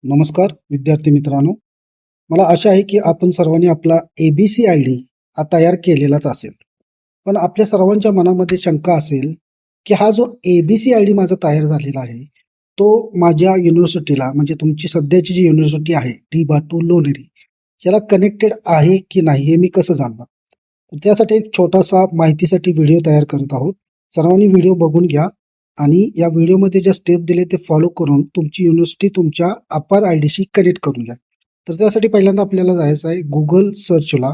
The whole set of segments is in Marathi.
नमस्कार विद्यार्थी मित्रांनो, मला आशा आहे की आपण सर्वांनी आपला ABC ID हा तयार केलेलाच असेल. पण आपल्या सर्वांच्या मनामध्ये शंका असेल की हा जो ABC ID माझा तयार झालेला आहे, तो माझ्या युनिव्हर्सिटीला म्हणजे तुमची सध्याची जी युनिव्हर्सिटी आहे डी.बा.टू लोणेरे याला कनेक्टेड आहे की नाही हे मी कसं जाणणार? त्यासाठी एक छोटासा माहितीसाठी व्हिडिओ तयार करत आहोत. सर्वांनी व्हिडिओ बघून घ्या आणि या व्हिडिओमध्ये ज्या स्टेप दिले ते फॉलो करून तुमची युनिव्हर्सिटी तुमच्या अपार आयडीशी कनेक्ट करून घ्या. तर त्यासाठी पहिल्यांदा आपल्याला जायचं आहे गुगल सर्चला.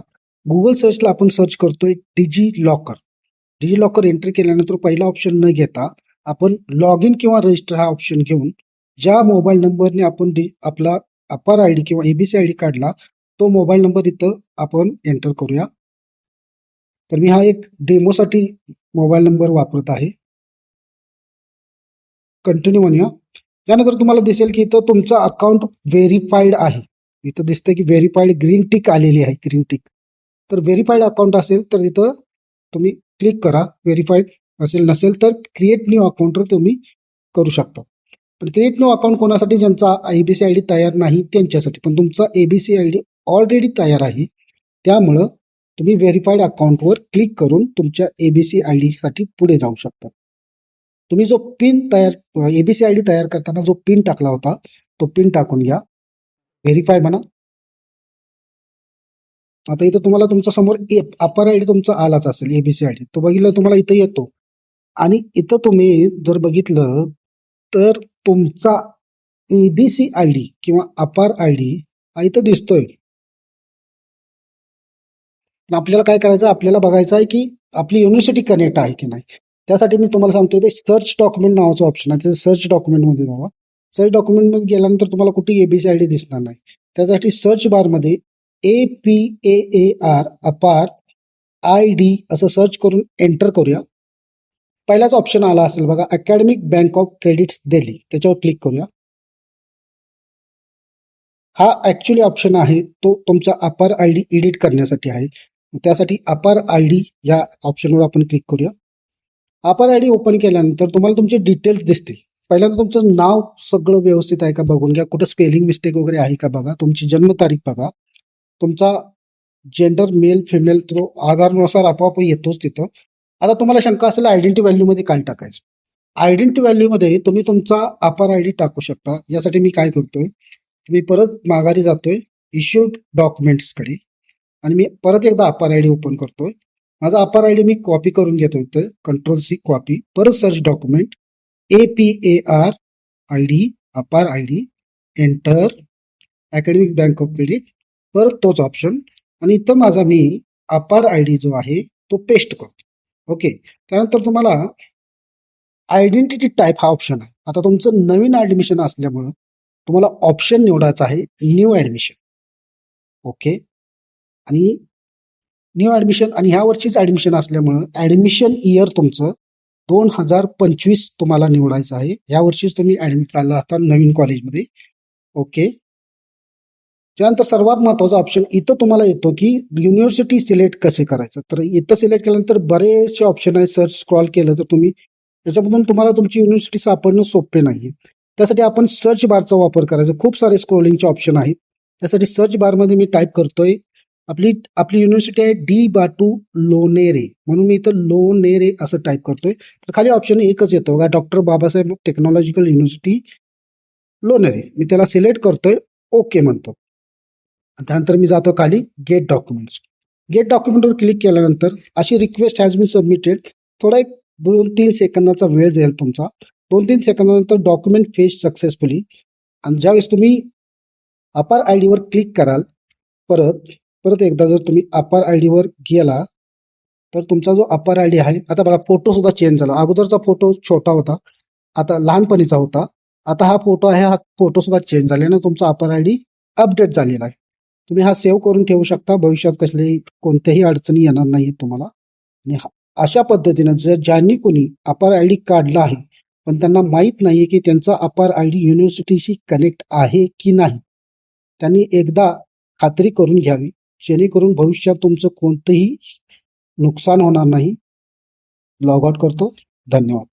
गुगल सर्चला आपण सर्च करतोय digi locker. Digi locker entry केल्यानंतर पहिला ऑप्शन न घेता आपण लॉग इन किंवा रजिस्टर हा ऑप्शन घेऊन ज्या मोबाईल नंबरने आपण आपला अपार आयडी किंवा ABC आयडी काढला तो मोबाईल नंबर इथं आपण एंटर करूया. तर मी हा एक डेमोसाठी मोबाईल नंबर वापरत आहे. कंटिन्यू म्हणूया. त्यानंतर तुम्हाला दिसेल की इथं तुमचं अकाउंट व्हेरीफाईड आहे. इथं दिसतंय की व्हेरीफाईड ग्रीन टिक आलेली आहे, ग्रीन टिक. तर व्हेरीफाईड अकाउंट असेल तर इथं तुम्ही क्लिक करा. व्हेरीफाईड असेल नसेल तर क्रिएट न्यू अकाउंटवर तुम्ही करू शकता. पण क्रिएट न्यू अकाउंट कोणासाठी? ज्यांचा ABC आयडी तयार नाही त्यांच्यासाठी. पण तुमचा ABC आयडी ऑलरेडी तयार आहे, त्यामुळं तुम्ही व्हेरीफाईड अकाउंटवर क्लिक करून तुमच्या ABC आयडीसाठी पुढे जाऊ शकता. तुम्ही जो पिन तयार ABC आयडी तयार करताना जो पिन टाकला होता तो पिन टाकून घ्या. व्हेरीफाय म्हणा. आता इथं तुम्हाला तुमच्या समोर अपार आयडी तुमचा आलाच असेल ABC आयडी. तो बघितलं तुम्हाला इथं येतो आणि इथं तुम्ही जर बघितलं तर तुमचा ABC आयडी किंवा अपार आयडी हा इथं दिसतोय. पण आपल्याला काय करायचं? आपल्याला बघायचं आहे की आपली युनिव्हर्सिटी कनेक्ट आहे की नाही. त्यासाठी मी तुम्हाला सांगतोय ते सर्च डॉक्युमेंट नावाचं ऑप्शन आहे. ते सर्च डॉक्युमेंटमध्ये जावा. सर्च डॉक्युमेंटमध्ये गेल्यानंतर तुम्हाला कुठे ABC आयडी दिसणार नाही. त्यासाठी सर्च बारमध्ये APAAR अपार ID असं सर्च करून एंटर करूया. पहिलाच ऑप्शन आला असेल बघा, academic bank of credits Delhi, त्याच्यावर क्लिक करूया. हा ऍक्च्युली ऑप्शन आहे तो तुमचा अपार आयडी एडिट करण्यासाठी आहे. त्यासाठी अपार आयडी या ऑप्शनवर आपण क्लिक करूया. अपार आयडी ओपन केल्यानंतर तुम्हाला तुमचे डिटेल्स दिसतील. पहिल्यांदा तुमचं नाव सगळं व्यवस्थित आहे का बघून घ्या. कुठं स्पेलिंग मिस्टेक वगैरे आहे का बघा. तुमची जन्मतारीख बघा. तुमचा जेंडर मेल फिमेल तो आधारनुसार आपोआप येतोच तिथं. आता तुम्हाला शंका असेल आयडेंटिटी व्हॅल्यूमध्ये काय टाकायचं. आयडेंटिटी व्हॅल्यूमध्ये तुम्ही तुमचा अपार आयडी टाकू शकता. यासाठी मी काय करतोय, मी परत माघारी जातोय इश्यूड डॉक्युमेंट्सकडे आणि मी परत एकदा अपार आयडी ओपन करतोय. माझा अपार आयडी मी कॉपी करून घेतो इथं, Ctrl+C कॉपी. परत सर्च डॉक्युमेंट APAR ID अपार ID enter academic bank of credit, परत तोच ऑप्शन आणि इथं माझा मी अपार आयडी जो आहे तो पेस्ट करतो. ओके. त्यानंतर तुम्हाला आयडेंटिटी टाईप हा ऑप्शन आहे. आता तुमचं नवीन ऍडमिशन असल्यामुळं तुम्हाला ऑप्शन निवडायचा आहे न्यू ऍडमिशन. ओके. आणि न्यू ऍडमिशन आणि ह्या वर्षीच ऍडमिशन असल्यामुळं ऍडमिशन इयर तुमचं 2025 तुम्हाला निवडायचं आहे. या वर्षीच तुम्ही ऍडमिट झाला आता नवीन कॉलेजमध्ये. ओके. त्यानंतर सर्वात महत्वाचा ऑप्शन इथं तुम्हाला येतो की युनिव्हर्सिटी सिलेक्ट कसे करायचं. तर इथं सिलेक्ट केल्यानंतर बरेचसे ऑप्शन आहे. सर्च स्क्रॉल केलं तर तुम्ही त्याच्यामधून तुम्हाला तुमची युनिव्हर्सिटी सापडणं सोपे नाही. त्यासाठी आपण सर्च बारचा वापर करायचा. खूप सारे स्क्रोलिंगचे ऑप्शन आहेत. त्यासाठी सर्च बारमध्ये मी टाईप करतोय आपली आपली युनिव्हर्सिटी आहे डी.बा.टू लोणेरे, म्हणून मी इथं लोणेरे असं टाईप करतोय. तर खाली ऑप्शन एकच येतो बघा, doctor Babasaheb technological university Lonere. मी त्याला सिलेक्ट करतोय, ओके म्हणतो. त्यानंतर मी जातो खाली गेट डॉक्युमेंट्स. गेट डॉक्युमेंटवर क्लिक केल्यानंतर अशी रिक्वेस्ट हॅज बीन सबमिटेड. थोडा एक 2-3 सेकंदाचा वेळ जाईल तुमचा. 2-3 सेकंदानंतर डॉक्युमेंट फेच सक्सेसफुली. आणि ज्यावेळेस तुम्ही अपार आयडीवर क्लिक कराल परत एकदा जर तुम्ही अपार आयडीवर गेला तर तुमचा जो अपार आयडी आहे, आता बघा फोटो सुद्धा चेंज झाला. अगोदरचा फोटो छोटा होता, आता लहानपणीचा होता. आता हा फोटो आहे, हा फोटो सुद्धा चेंज झाल्यानं तुमचा अपार आयडी अपडेट झालेला आहे. तुम्ही हा सेव्ह करून ठेवू शकता. भविष्यात कसलेही कोणत्याही अडचणी येणार नाहीत तुम्हाला. आणि अशा पद्धतीनं जर ज्यांनी कोणी अपार आयडी काढला आहे पण त्यांना माहीत नाहीये की त्यांचा अपार आयडी युनिव्हर्सिटीशी कनेक्ट आहे की नाही, त्यांनी एकदा खात्री करून घ्यावी, जेणेकरून भविष्यात तुमचं कोणतंही नुकसान होणार नाही. लॉग आउट करतो. धन्यवाद.